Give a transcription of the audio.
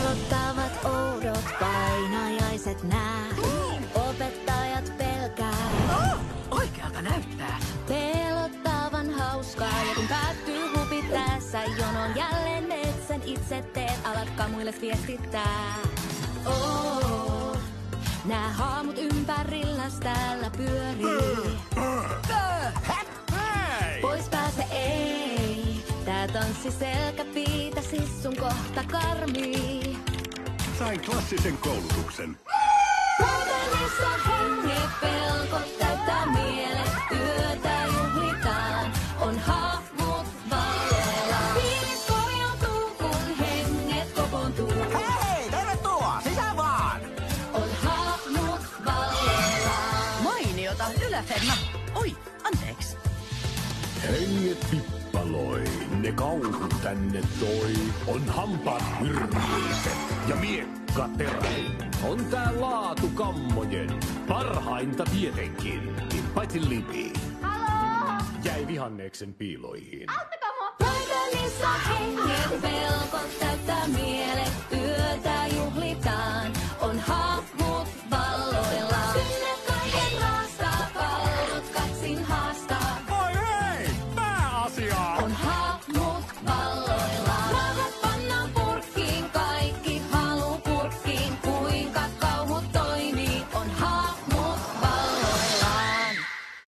Pelottavat oudot painajaiset nää. Opettajat pelkää. Oikealta näyttää. Pelottavan hauskaa. Ja kun päättyy hupit tässä, jonon jälleen metsän itse teet. Alat kamuille viestittää. Nää haamut ympärilläs täällä pyörii. Pois pääse ei. Tää tanssi selkäpiitä, sissun kohta karmii. Sain klassisen koulutuksen. Modernissa henget pelkot täyttää mielet. Yötä juhlitaan, on hahmot valleilla. Fiilis korjautuu, kun henget kokoontuu. Hei, tervetuloa! Sisään vaan! On hahmot valleilla. Mainiota, yläfemma. Oi, anteeksi. Henget pippaloi, ne kauhut tänne toi. On hampaat hirviiset ja miekka teräin. On tää laatu kammojen, parhainta tietenkin. Paitsi lipi. Haloo! Jäi vihanneksen piiloihin. Auttakaa mua! Modernissa henget pelkot täyttää mielet.